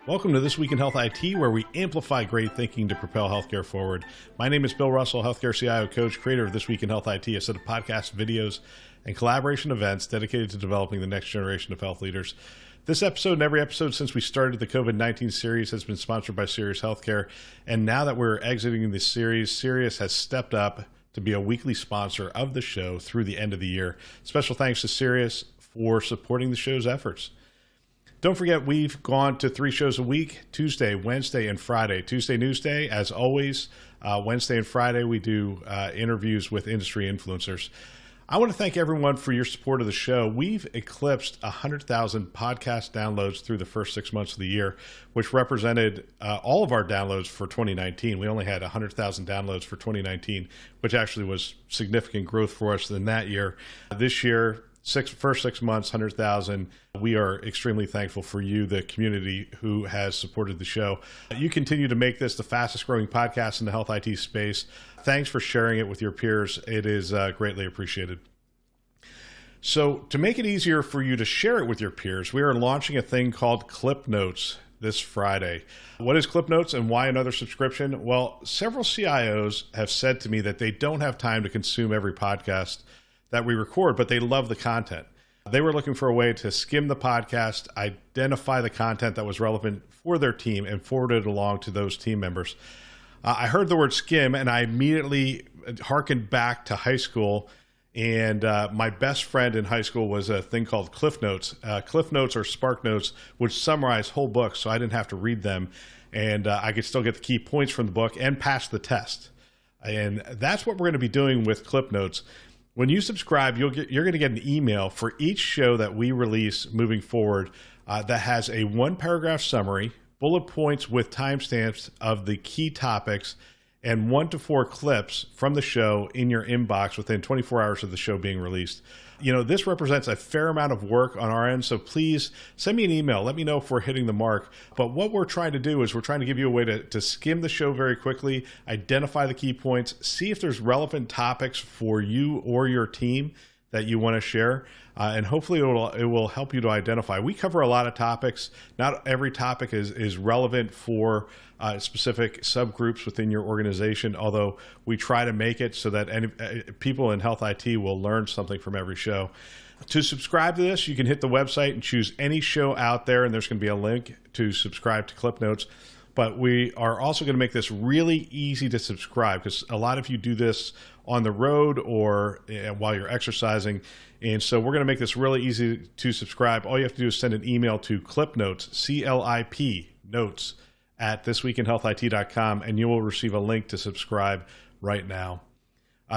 Welcome to This Week in Health IT, where we amplify great thinking to propel healthcare forward. My name is Bill Russell, Healthcare CIO Coach, creator of This Week in Health IT, a set of podcasts, videos, and collaboration events dedicated to developing the next generation of health leaders. This episode and every episode since we started the COVID-19 series has been sponsored by Sirius Healthcare. And now that we're exiting this series, Sirius has stepped up to be a weekly sponsor of the show through the end of the year. Special thanks to Sirius for supporting the show's efforts. Don't forget, we've gone to 3 shows a week: Tuesday, Wednesday, and Friday. Tuesday, News Day, as always. Wednesday and Friday, we do interviews with industry influencers. I want to thank everyone for your support of the show. We've eclipsed 100,000 podcast downloads through the first 6 months of the year, which represented all of our downloads for 2019. We only had 100,000 downloads for 2019, which actually was significant growth for us in that year. This year, first 6 months, 100,000. We are extremely thankful for you, the community who has supported the show. You continue to make this the fastest growing podcast in the health IT space. Thanks for sharing it with your peers. It is greatly appreciated. So to make it easier for you to share it with your peers, we are launching a thing called Clip Notes this Friday. What is Clip Notes and why another subscription? Well, several CIOs have said to me that they don't have time to consume every podcast that we record, but they love the content. They were looking for a way to skim the podcast, identify the content that was relevant for their team, and forward it along to those team members. I heard the word skim, and I immediately hearkened back to high school. And my best friend in high school was a thing called Cliff Notes. Cliff Notes or Spark Notes would summarize whole books, so I didn't have to read them. And I could still get the key points from the book and pass the test. And that's what we're going to be doing with Clip Notes. When you subscribe, you're going to get an email for each show that we release moving forward that has a 1-paragraph summary, bullet points with timestamps of the key topics, and 1 to 4 clips from the show in your inbox within 24 hours of the show being released. You know, this represents a fair amount of work on our end, so please send me an email. Let me know if we're hitting the mark. But what we're trying to do is we're trying to give you a way to skim the show very quickly, identify the key points, see if there's relevant topics for you or your team that you want to share, and hopefully it will help you to identify. We cover a lot of topics. Not every topic is relevant for specific subgroups within your organization, although we try to make it so that people in health IT will learn something from every show. To subscribe to this, you can hit the website and choose any show out there, and there's going to be a link to subscribe to Clip Notes. But we are also going to make this really easy to subscribe, because a lot of you do this on the road or while you're exercising. And so we're going to make this really easy to subscribe. All you have to do is send an email to Clip Notes, CLIP notes, at thisweekinhealthit.com, and you will receive a link to subscribe right now.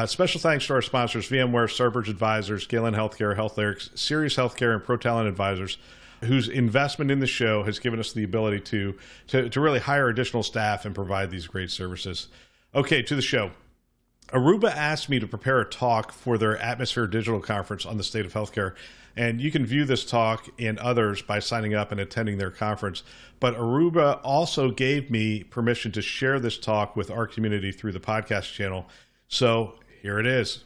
Special thanks to our sponsors, VMware, Starbridge Advisors, Galen Healthcare, HealthLyrics, Sirius Healthcare, and ProTalent Advisors, whose investment in the show has given us the ability to really hire additional staff and provide these great services. Okay, to the show. Aruba asked me to prepare a talk for their Atmosphere Digital Conference on the state of healthcare. And you can view this talk and others by signing up and attending their conference. But Aruba also gave me permission to share this talk with our community through the podcast channel. So here it is.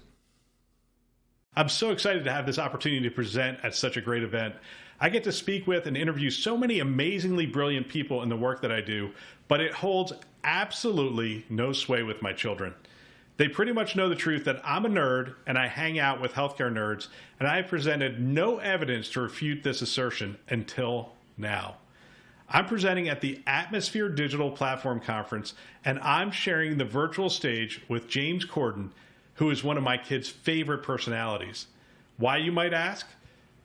I'm so excited to have this opportunity to present at such a great event. I get to speak with and interview so many amazingly brilliant people in the work that I do, but it holds absolutely no sway with my children. They pretty much know the truth that I'm a nerd and I hang out with healthcare nerds, and I have presented no evidence to refute this assertion until now. I'm presenting at the Atmosphere Digital Platform Conference, and I'm sharing the virtual stage with James Corden, who is one of my kids' favorite personalities. Why, you might ask?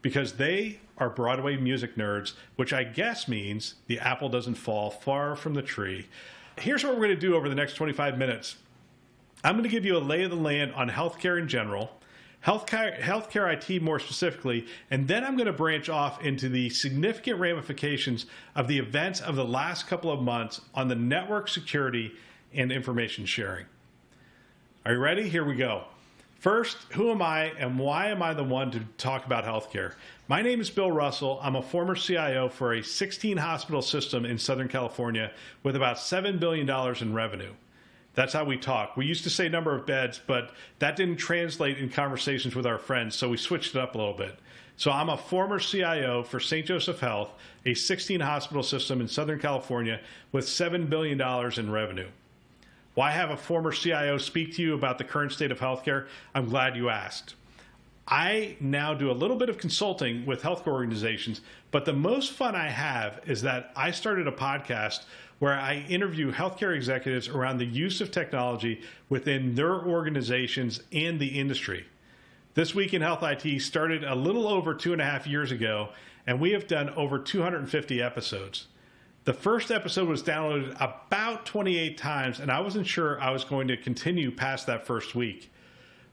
Because they are Broadway music nerds, which I guess means the apple doesn't fall far from the tree. Here's what we're going to do over the next 25 minutes. I'm going to give you a lay of the land on healthcare in general, healthcare IT more specifically, and then I'm going to branch off into the significant ramifications of the events of the last couple of months on the network security and information sharing. Are you ready? Here we go. First, who am I and why am I the one to talk about healthcare? My name is Bill Russell. I'm a former CIO for a 16-hospital system in Southern California with about $7 billion in revenue. That's how we talk. We used to say number of beds, but that didn't translate in conversations with our friends, so we switched it up a little bit. So I'm a former CIO for St. Joseph Health, a 16-hospital system in Southern California with $7 billion in revenue. Why have a former CIO speak to you about the current state of healthcare? I'm glad you asked. I now do a little bit of consulting with healthcare organizations, but the most fun I have is that I started a podcast where I interview healthcare executives around the use of technology within their organizations and the industry. This Week in Health IT started a little over 2.5 years ago, and we have done over 250 episodes. The first episode was downloaded about 28 times, and I wasn't sure I was going to continue past that first week.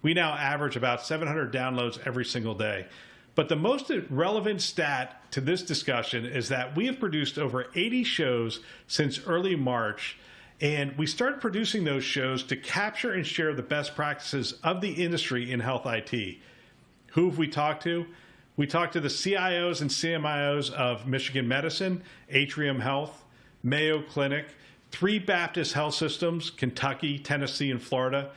We now average about 700 downloads every single day. But the most relevant stat to this discussion is that we have produced over 80 shows since early March, and we started producing those shows to capture and share the best practices of the industry in health IT. Who have we talked to? We talked to the CIOs and CMIOs of Michigan Medicine, Atrium Health, Mayo Clinic, 3 Baptist health systems, Kentucky, Tennessee, and Florida,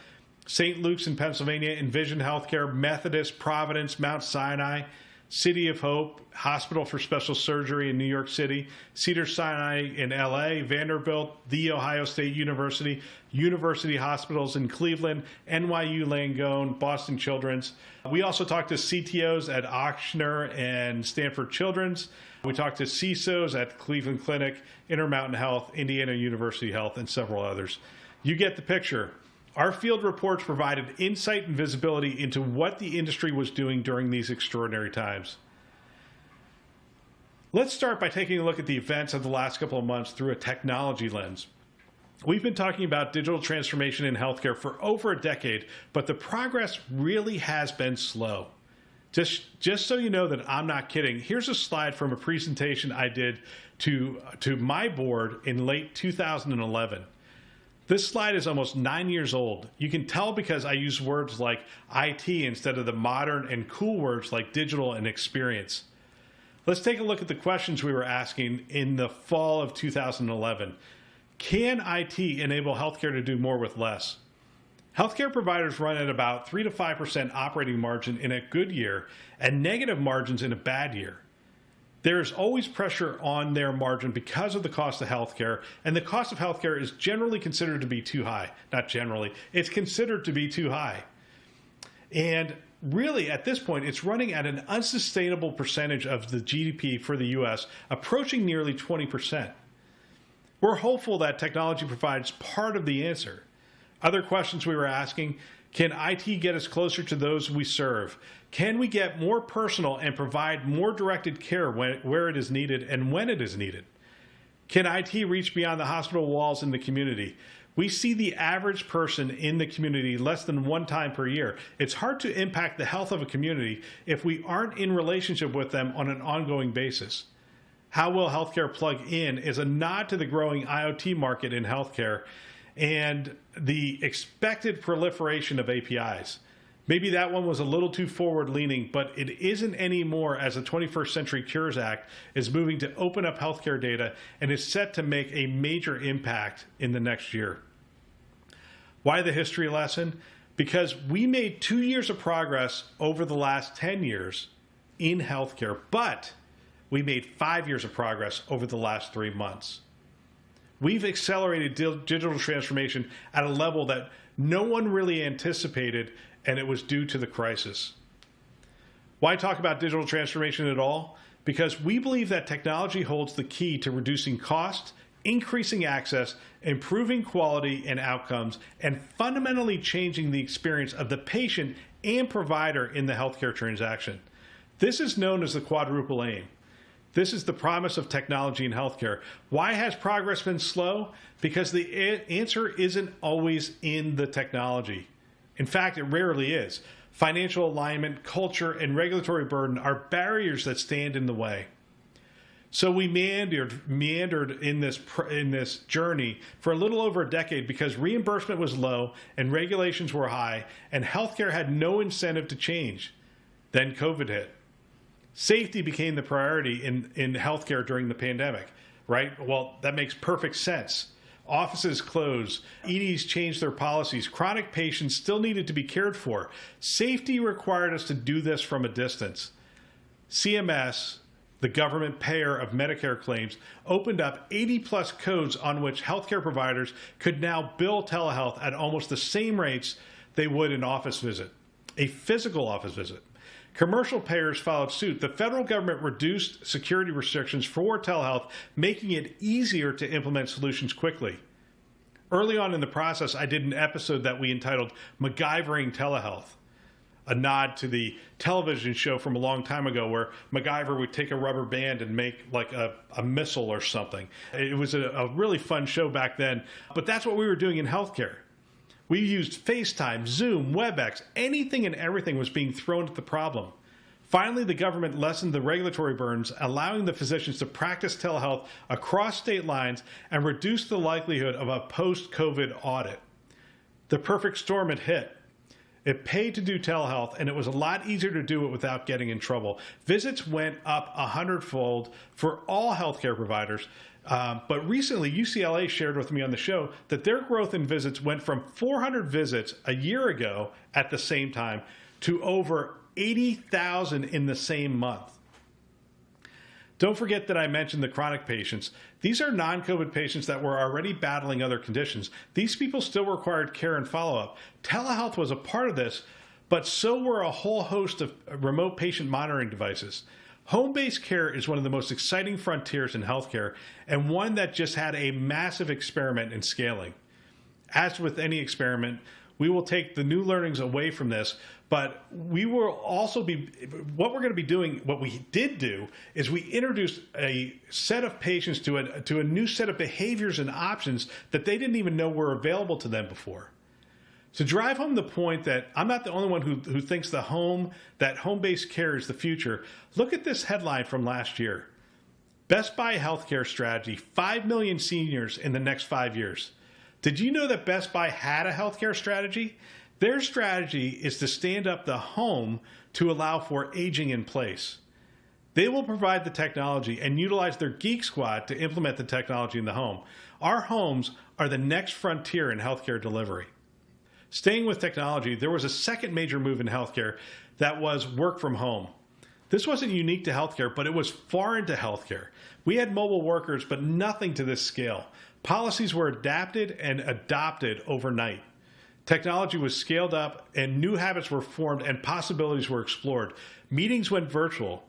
St. Luke's in Pennsylvania, Envision Healthcare, Methodist, Providence, Mount Sinai, City of Hope, Hospital for Special Surgery in New York City, Cedars-Sinai in LA, Vanderbilt, The Ohio State University, University Hospitals in Cleveland, NYU Langone, Boston Children's. We also talked to CTOs at Ochsner and Stanford Children's. We talked to CISOs at Cleveland Clinic, Intermountain Health, Indiana University Health, and several others. You get the picture. Our field reports provided insight and visibility into what the industry was doing during these extraordinary times. Let's start by taking a look at the events of the last couple of months through a technology lens. We've been talking about digital transformation in healthcare for over a decade, but the progress really has been slow. Just so you know that I'm not kidding, here's a slide from a presentation I did to my board in late 2011. This slide is almost 9 years old. You can tell because I use words like IT instead of the modern and cool words like digital and experience. Let's take a look at the questions we were asking in the fall of 2011. Can IT enable healthcare to do more with less? Healthcare providers run at about 3 to 5% operating margin in a good year and negative margins in a bad year. There is always pressure on their margin because of the cost of healthcare, and the cost of healthcare is generally considered to be too high. Not generally, it's considered to be too high. And really, at this point, it's running at an unsustainable percentage of the GDP for the US, approaching nearly 20%. We're hopeful that technology provides part of the answer. Other questions we were asking: can IT get us closer to those we serve? Can we get more personal and provide more directed care where it is needed and when it is needed? Can IT reach beyond the hospital walls in the community? We see the average person in the community less than 1 time per year. It's hard to impact the health of a community if we aren't in relationship with them on an ongoing basis. How will healthcare plug in is a nod to the growing IoT market in healthcare and the expected proliferation of APIs. Maybe that one was a little too forward-leaning, but it isn't anymore, as the 21st Century Cures Act is moving to open up healthcare data and is set to make a major impact in the next year. Why the history lesson? Because we made 2 years of progress over the last 10 years in healthcare, but we made 5 years of progress over the last 3 months. We've accelerated digital transformation at a level that no one really anticipated, and it was due to the crisis. Why talk about digital transformation at all? Because we believe that technology holds the key to reducing cost, increasing access, improving quality and outcomes, and fundamentally changing the experience of the patient and provider in the healthcare transaction. This is known as the quadruple aim. This is the promise of technology in healthcare. Why has progress been slow? Because the answer isn't always in the technology. In fact, it rarely is. Financial alignment, culture, and regulatory burden are barriers that stand in the way. So we meandered in this journey for a little over a decade because reimbursement was low and regulations were high, and healthcare had no incentive to change. Then COVID hit. Safety became the priority in healthcare during the pandemic, right? Well, that makes perfect sense. Offices closed. EDs changed their policies. Chronic patients still needed to be cared for. Safety required us to do this from a distance. CMS, the government payer of Medicare claims, opened up 80-plus codes on which healthcare providers could now bill telehealth at almost the same rates they would an office visit, a physical office visit. Commercial payers followed suit. The federal government reduced security restrictions for telehealth, making it easier to implement solutions quickly. Early on in the process, I did an episode that we entitled MacGyvering Telehealth, a nod to the television show from a long time ago where MacGyver would take a rubber band and make like a missile or something. It was a really fun show back then, but that's what we were doing in healthcare. We used FaceTime, Zoom, WebEx, anything and everything was being thrown at the problem. Finally, the government lessened the regulatory burdens, allowing the physicians to practice telehealth across state lines and reduce the likelihood of a post-COVID audit. The perfect storm had hit. It paid to do telehealth, and it was a lot easier to do it without getting in trouble. Visits went up 100-fold for all healthcare providers. But recently, UCLA shared with me on the show that their growth in visits went from 400 visits a year ago at the same time to over 80,000 in the same month. Don't forget that I mentioned the chronic patients. These are non-COVID patients that were already battling other conditions. These people still required care and follow-up. Telehealth was a part of this, but so were a whole host of remote patient monitoring devices. Home-based care is one of the most exciting frontiers in healthcare and one that just had a massive experiment in scaling. As with any experiment, we will take the new learnings away from this, but we will also be, what we're going to be doing, what we did do, is we introduced a set of patients to a new set of behaviors and options that they didn't even know were available to them before. To drive home the point that I'm not the only one who thinks that home-based care is the future, look at this headline from last year. Best Buy healthcare strategy, 5 million seniors in the next 5 years. Did you know that Best Buy had a healthcare strategy? Their strategy is to stand up the home to allow for aging in place. They will provide the technology and utilize their Geek Squad to implement the technology in the home. Our homes are the next frontier in healthcare delivery. Staying with technology, there was a second major move in healthcare that was work from home. This wasn't unique to healthcare, but it was foreign to healthcare. We had mobile workers, but nothing to this scale. Policies were adapted and adopted overnight. Technology was scaled up and new habits were formed and possibilities were explored. Meetings went virtual.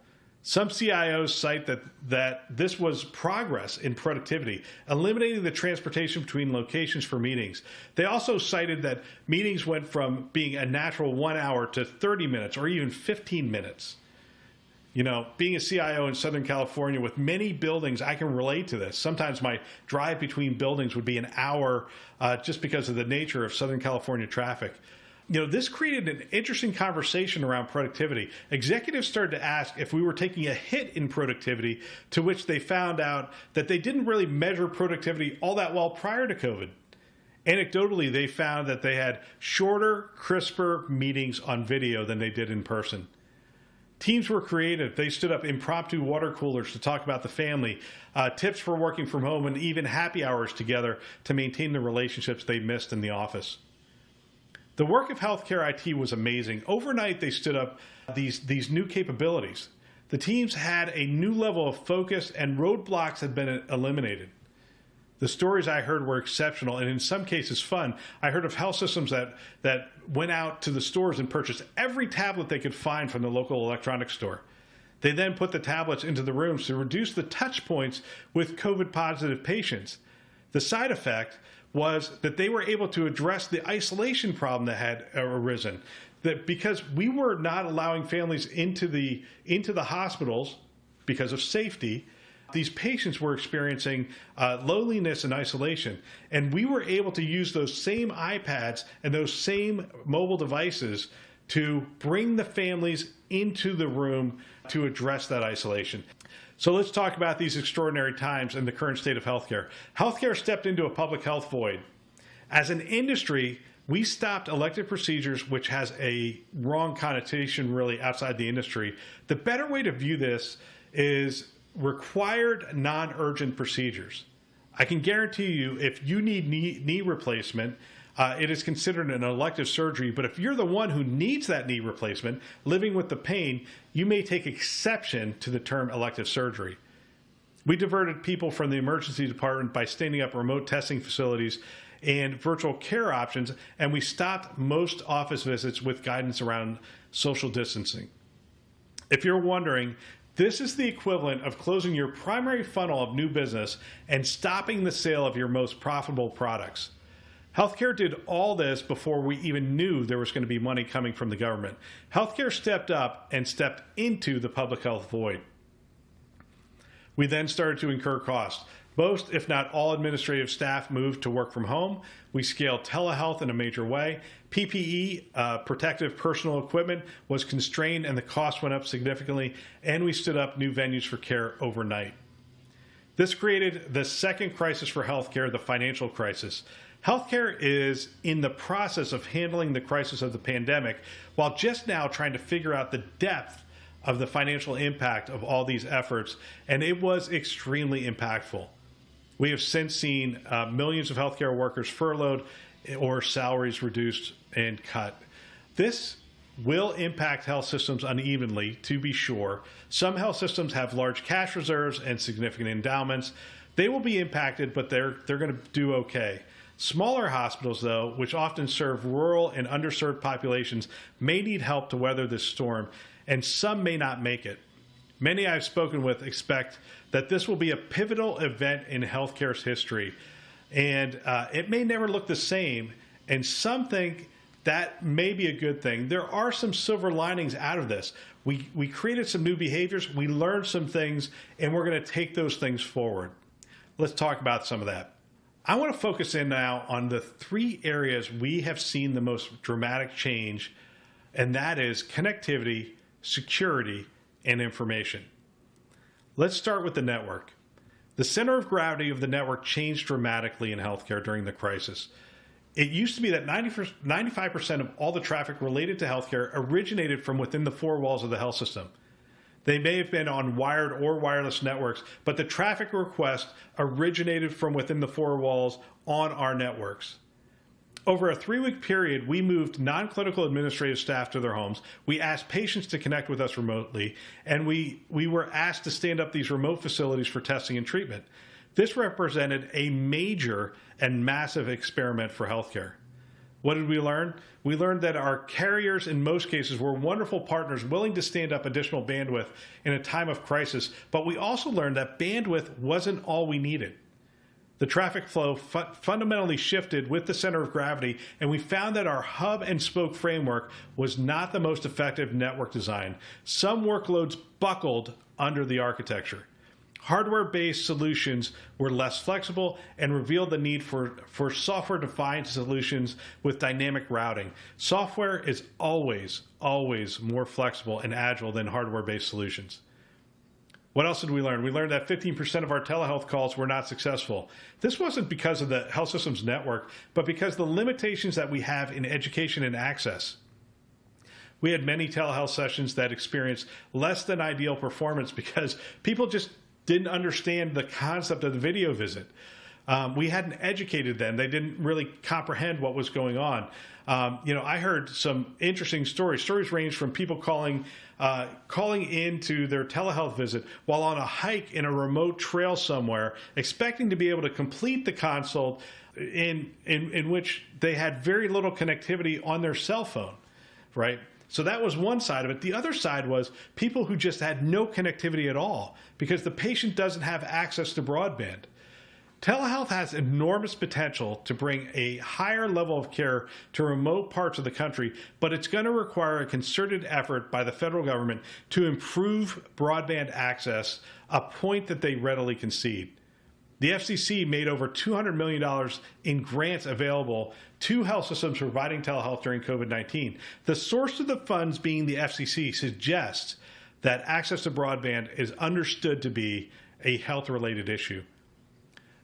Some CIOs cite that this was progress in productivity, eliminating the transportation between locations for meetings. They also cited that meetings went from being a natural 1 hour to 30 minutes or even 15 minutes. You know, being a CIO in Southern California with many buildings, I can relate to this. Sometimes my drive between buildings would be an hour just because of the nature of Southern California traffic. You know, this created an interesting conversation around productivity. Executives started to ask if we were taking a hit in productivity, to which they found out that they didn't really measure productivity all that well prior to COVID. Anecdotally, they found that they had shorter, crisper meetings on video than they did in person. Teams were creative. They stood up impromptu water coolers to talk about the family, tips for working from home, and even happy hours together to maintain the relationships they missed in the office. The work of healthcare IT was amazing. Overnight, they stood up these new capabilities. The teams had a new level of focus and roadblocks had been eliminated. The stories I heard were exceptional and in some cases fun. I heard of health systems that went out to the stores and purchased every tablet they could find from the local electronics store. They then put the tablets into the rooms to reduce the touch points with COVID-positive patients. The side effect was that they were able to address the isolation problem that had arisen. That because we were not allowing families into the hospitals because of safety, these patients were experiencing loneliness and isolation. And we were able to use those same iPads and those same mobile devices to bring the families into the room to address that isolation. So let's talk about these extraordinary times in the current state of healthcare. Healthcare stepped into a public health void. As an industry, we stopped elective procedures, which has a wrong connotation really outside the industry. The better way to view this is required non-urgent procedures. I can guarantee you, if you need knee replacement, it is considered an elective surgery. But if you're the one who needs that knee replacement, living with the pain, you may take exception to the term elective surgery. We diverted people from the emergency department by standing up remote testing facilities and virtual care options, and we stopped most office visits with guidance around social distancing. If you're wondering, this is the equivalent of closing your primary funnel of new business and stopping the sale of your most profitable products. Healthcare did all this before we even knew there was going to be money coming from the government. Healthcare stepped up and stepped into the public health void. We then started to incur costs. Most, if not all, administrative staff moved to work from home. We scaled telehealth in a major way. PPE, protective personal equipment, was constrained and the cost went up significantly, and we stood up new venues for care overnight. This created the second crisis for healthcare, the financial crisis. Healthcare is in the process of handling the crisis of the pandemic, while just now trying to figure out the depth of the financial impact of all these efforts, and it was extremely impactful. We have since seen millions of healthcare workers furloughed or salaries reduced and cut. This will impact health systems unevenly, to be sure. Some health systems have large cash reserves and significant endowments. They will be impacted, but they're going to do okay. Smaller hospitals, though, which often serve rural and underserved populations, may need help to weather this storm, and some may not make it. Many I've spoken with expect that this will be a pivotal event in healthcare's history, and it may never look the same, and some think that may be a good thing. There are some silver linings out of this. We created some new behaviors, we learned some things, and we're going to take those things forward. Let's talk about some of that. I want to focus in now on the three areas we have seen the most dramatic change, and that is connectivity, security, and information. Let's start with the network. The center of gravity of the network changed dramatically in healthcare during the crisis. It used to be that 95% of all the traffic related to healthcare originated from within the four walls of the health system. They may have been on wired or wireless networks, but the traffic request originated from within the four walls on our networks. Over a 3-week period, we moved non-clinical administrative staff to their homes. We asked patients to connect with us remotely, and we were asked to stand up these remote facilities for testing and treatment. This represented a major and massive experiment for healthcare. What did we learn? We learned that our carriers, in most cases, were wonderful partners willing to stand up additional bandwidth in a time of crisis, but we also learned that bandwidth wasn't all we needed. The traffic flow fundamentally shifted with the center of gravity, and we found that our hub and spoke framework was not the most effective network design. Some workloads buckled under the architecture. Hardware-based solutions were less flexible and revealed the need for software-defined solutions with dynamic routing. Software is always more flexible and agile than hardware-based solutions. What else did we learn? We learned that 15% of our telehealth calls were not successful. This wasn't because of the health system's network, but because of the limitations that we have in education and access. We had many telehealth sessions that experienced less than ideal performance because people just didn't understand the concept of the video visit. We hadn't educated them. They didn't really comprehend what was going on. I heard some interesting stories. Stories ranged from people calling into their telehealth visit while on a hike in a remote trail somewhere, expecting to be able to complete the consult in which they had very little connectivity on their cell phone, right? So that was one side of it. The other side was people who just had no connectivity at all because the patient doesn't have access to broadband. Telehealth has enormous potential to bring a higher level of care to remote parts of the country, but it's going to require a concerted effort by the federal government to improve broadband access, a point that they readily concede. The FCC made over $200 million in grants available to health systems providing telehealth during COVID-19. The source of the funds being the FCC suggests that access to broadband is understood to be a health-related issue.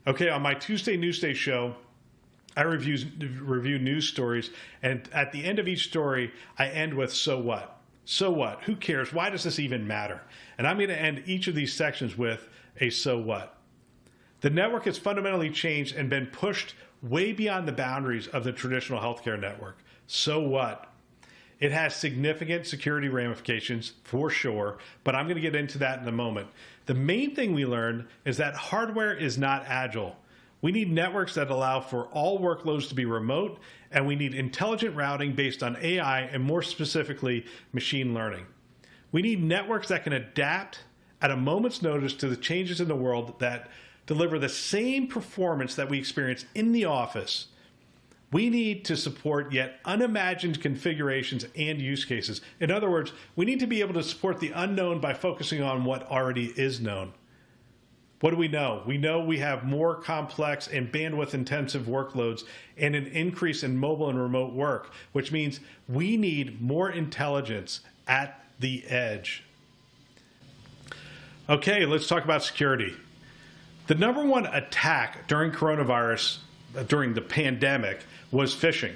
Okay, on my Tuesday Newsday show, I review news stories, and at the end of each story, I end with, so what? So what? Who cares? Why does this even matter? And I'm going to end each of these sections with a so what. The network has fundamentally changed and been pushed way beyond the boundaries of the traditional healthcare network. So what? It has significant security ramifications for sure, but I'm going to get into that in a moment. The main thing we learned is that hardware is not agile. We need networks that allow for all workloads to be remote, and we need intelligent routing based on AI and more specifically, machine learning. We need networks that can adapt at a moment's notice to the changes in the world that deliver the same performance that we experience in the office. We need to support yet unimagined configurations and use cases. In other words, we need to be able to support the unknown by focusing on what already is known. What do we know? We know we have more complex and bandwidth-intensive workloads and an increase in mobile and remote work, which means we need more intelligence at the edge. Okay, let's talk about security. The number one attack during coronavirus, during the pandemic, was phishing.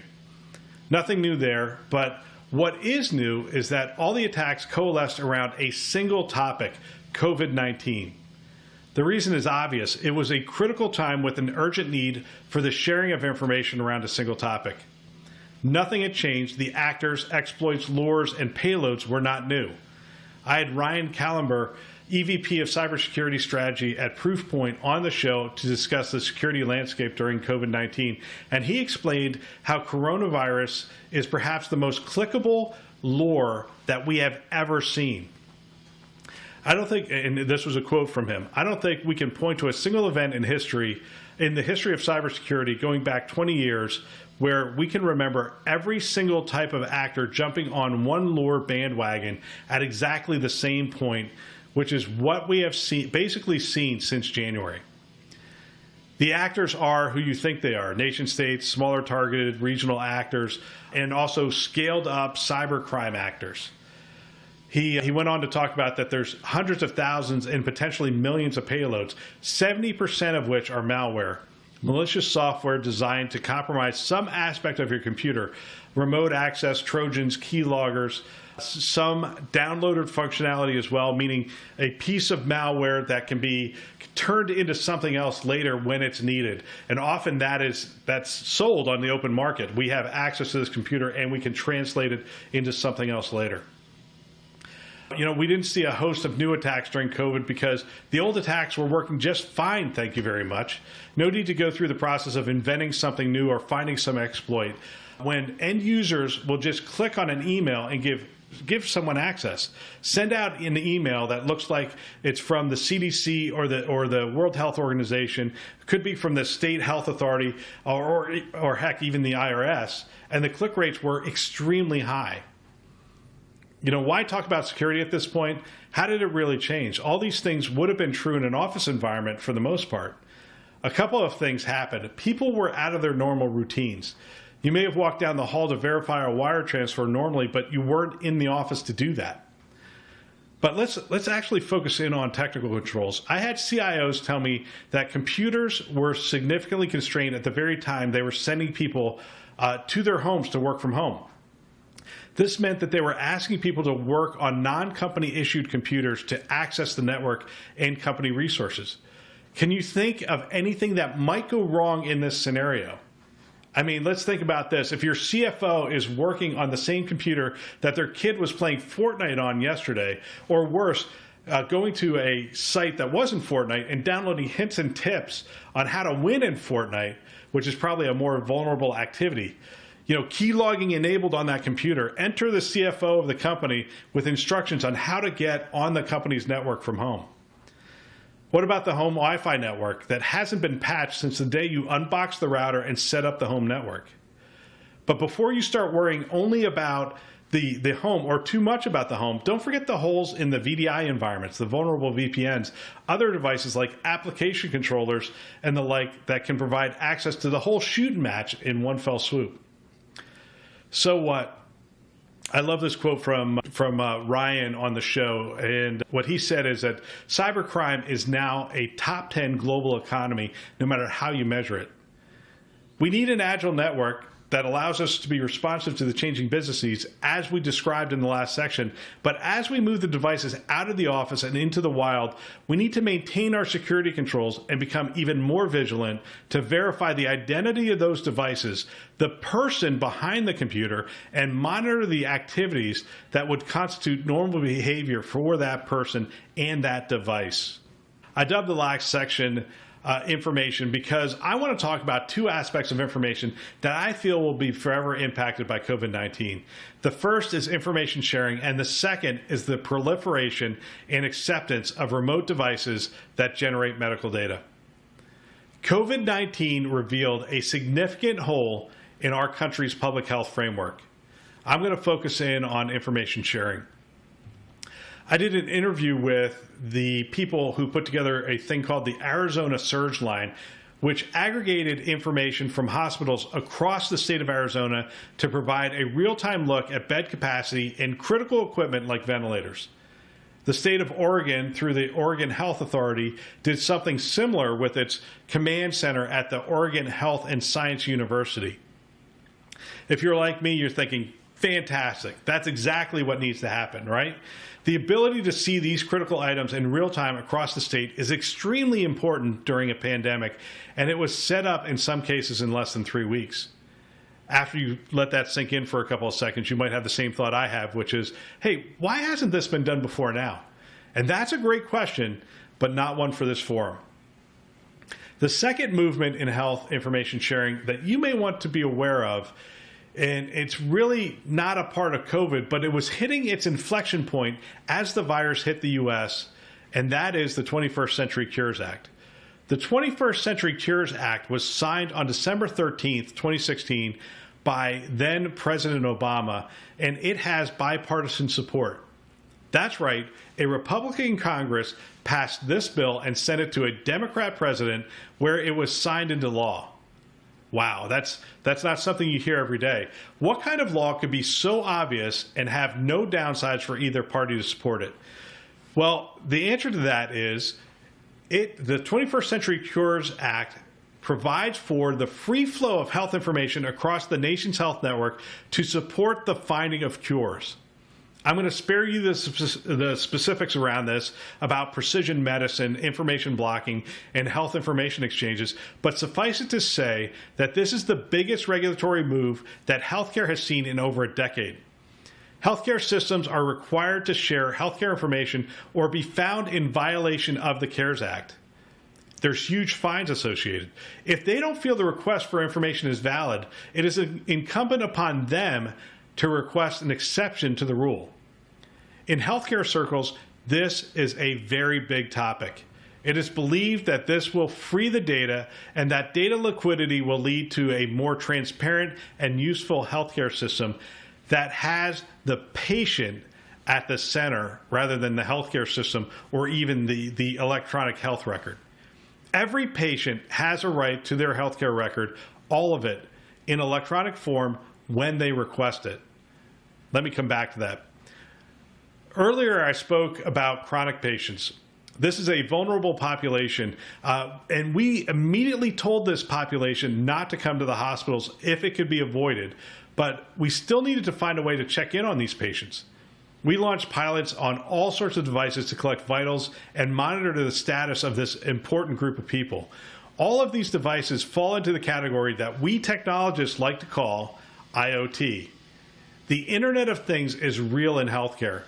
Nothing new there, but what is new is that all the attacks coalesced around a single topic, COVID-19. The reason is obvious. It was a critical time with an urgent need for the sharing of information around a single topic. Nothing had changed. The actors, exploits, lures, and payloads were not new. I had Ryan Kallenber, EVP of Cybersecurity Strategy at Proofpoint, on the show to discuss the security landscape during COVID-19, and he explained how coronavirus is perhaps the most clickable lure that we have ever seen. I don't think, and this was a quote from him, I don't think we can point to a single event in the history of cybersecurity going back 20 years where we can remember every single type of actor jumping on one lure bandwagon at exactly the same point, which is what we have basically seen since January. The actors are who you think they are: nation states, smaller targeted regional actors, and also scaled up cybercrime actors. He went on to talk about that there's hundreds of thousands and potentially millions of payloads, 70% of which are malware, malicious software designed to compromise some aspect of your computer, remote access, Trojans, keyloggers, some downloaded functionality as well, meaning a piece of malware that can be turned into something else later when it's needed. And often that's sold on the open market. We have access to this computer and we can translate it into something else later. We didn't see a host of new attacks during COVID because the old attacks were working just fine, thank you very much. No need to go through the process of inventing something new or finding some exploit, when end users will just click on an email and give someone access. Send out an email that looks like it's from the CDC or the World Health Organization, could be from the state health authority or heck, even the IRS, and the click rates were extremely high. Why talk about security at this point? How did it really change? All these things would have been true in an office environment for the most part. A couple of things happened. People were out of their normal routines. You may have walked down the hall to verify a wire transfer normally, but you weren't in the office to do that. But let's actually focus in on technical controls. I had CIOs tell me that computers were significantly constrained at the very time they were sending people to their homes to work from home. This meant that they were asking people to work on non-company issued computers to access the network and company resources. Can you think of anything that might go wrong in this scenario? I mean, let's think about this. If your CFO is working on the same computer that their kid was playing Fortnite on yesterday, or worse, going to a site that wasn't Fortnite and downloading hints and tips on how to win in Fortnite, which is probably a more vulnerable activity, key logging enabled on that computer, enter the CFO of the company with instructions on how to get on the company's network from home. What about the home Wi-Fi network that hasn't been patched since the day you unboxed the router and set up the home network? But before you start worrying only about the home or too much about the home, don't forget the holes in the VDI environments, the vulnerable VPNs, other devices like application controllers and the like that can provide access to the whole shoot match in one fell swoop. So what? I love this quote from Ryan on the show, and what he said is that cybercrime is now a top 10 global economy, no matter how you measure it. We need an agile network that allows us to be responsive to the changing business needs, as we described in the last section. But as we move the devices out of the office and into the wild, we need to maintain our security controls and become even more vigilant to verify the identity of those devices, the person behind the computer, and monitor the activities that would constitute normal behavior for that person and that device. I dubbed the last section information because I want to talk about two aspects of information that I feel will be forever impacted by COVID-19. The first is information sharing, and the second is the proliferation and acceptance of remote devices that generate medical data. COVID-19 revealed a significant hole in our country's public health framework. I'm going to focus in on information sharing. I did an interview with the people who put together a thing called the Arizona Surge Line, which aggregated information from hospitals across the state of Arizona to provide a real-time look at bed capacity and critical equipment like ventilators. The state of Oregon, through the Oregon Health Authority, did something similar with its command center at the Oregon Health and Science University. If you're like me, you're thinking, fantastic. That's exactly what needs to happen, right? The ability to see these critical items in real time across the state is extremely important during a pandemic, and it was set up in some cases in less than 3 weeks. After you let that sink in for a couple of seconds, you might have the same thought I have, which is, hey, why hasn't this been done before now? And that's a great question, but not one for this forum. The second movement in health information sharing that you may want to be aware of, and it's really not a part of COVID, but it was hitting its inflection point as the virus hit the U.S., and that is the 21st Century Cures Act. The 21st Century Cures Act was signed on December 13th, 2016 by then President Obama, and it has bipartisan support. That's right, a Republican Congress passed this bill and sent it to a Democrat president where it was signed into law. Wow, that's not something you hear every day. What kind of law could be so obvious and have no downsides for either party to support it? Well, the answer to that is the 21st Century Cures Act provides for the free flow of health information across the nation's health network to support the finding of cures. I'm going to spare you the specifics around this about precision medicine, information blocking, and health information exchanges, but suffice it to say that this is the biggest regulatory move that healthcare has seen in over a decade. Healthcare systems are required to share healthcare information or be found in violation of the CARES Act. There's huge fines associated. If they don't feel the request for information is valid, it is incumbent upon them to request an exception to the rule. In healthcare circles, this is a very big topic. It is believed that this will free the data and that data liquidity will lead to a more transparent and useful healthcare system that has the patient at the center rather than the healthcare system or even the electronic health record. Every patient has a right to their healthcare record, all of it, in electronic form when they request it. Let me come back to that. Earlier, I spoke about chronic patients. This is a vulnerable population, and we immediately told this population not to come to the hospitals if it could be avoided, but we still needed to find a way to check in on these patients. We launched pilots on all sorts of devices to collect vitals and monitor the status of this important group of people. All of these devices fall into the category that we technologists like to call IoT. The Internet of Things is real in healthcare.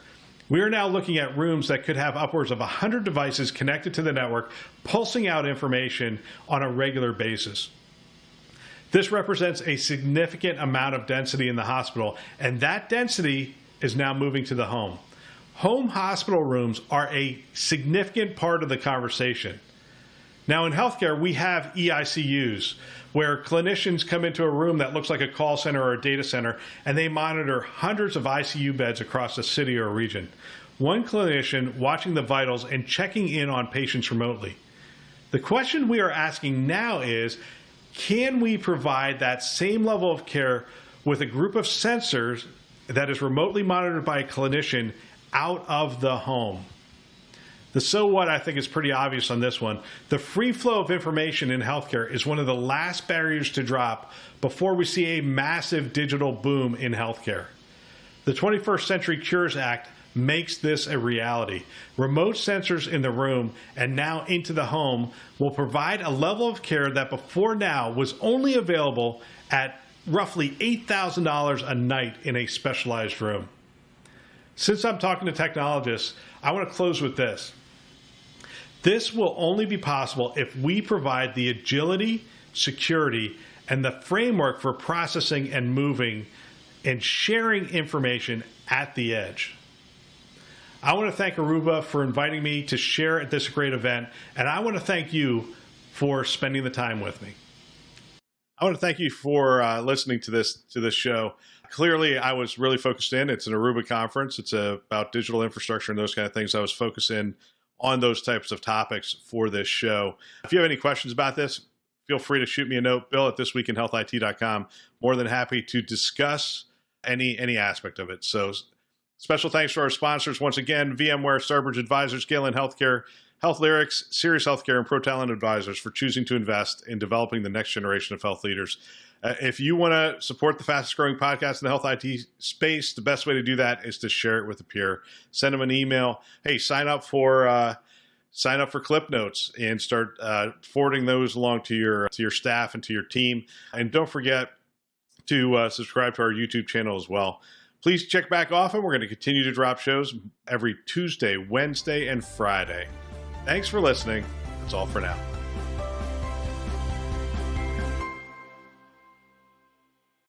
We are now looking at rooms that could have upwards of 100 devices connected to the network, pulsing out information on a regular basis. This represents a significant amount of density in the hospital, and that density is now moving to the home. Home hospital rooms are a significant part of the conversation. Now in healthcare, we have eICUs, where clinicians come into a room that looks like a call center or a data center, and they monitor hundreds of ICU beds across a city or a region. One clinician watching the vitals and checking in on patients remotely. The question we are asking now is, can we provide that same level of care with a group of sensors that is remotely monitored by a clinician out of the home? The so what I think is pretty obvious on this one. The free flow of information in healthcare is one of the last barriers to drop before we see a massive digital boom in healthcare. The 21st Century Cures Act makes this a reality. Remote sensors in the room and now into the home will provide a level of care that before now was only available at roughly $8,000 a night in a specialized room. Since I'm talking to technologists, I want to close with this. This will only be possible if we provide the agility, security, and the framework for processing and moving and sharing information at the edge. I want to thank Aruba for inviting me to share at this great event, and I want to thank you for spending the time with me. I want to thank you for listening to this show. Clearly, I was really focused in. It's an Aruba conference. It's about digital infrastructure and those kind of things. I was focused in on those types of topics for this show. If you have any questions about this, feel free to shoot me a note, bill@thisweekinhealthit.com. More than happy to discuss any aspect of it. So special thanks to our sponsors once again, VMware, Starbridge Advisors, Galen Healthcare, Health Lyrics, Sirius Healthcare, and ProTalent Advisors for choosing to invest in developing the next generation of health leaders. If you want to support the fastest growing podcast in the health IT space, the best way to do that is to share it with a peer. Send them an email. Hey, sign up for clip notes and start forwarding those along to your staff and to your team. And don't forget to subscribe to our YouTube channel as well. Please check back often. We're going to continue to drop shows every Tuesday, Wednesday, and Friday. Thanks for listening. That's all for now.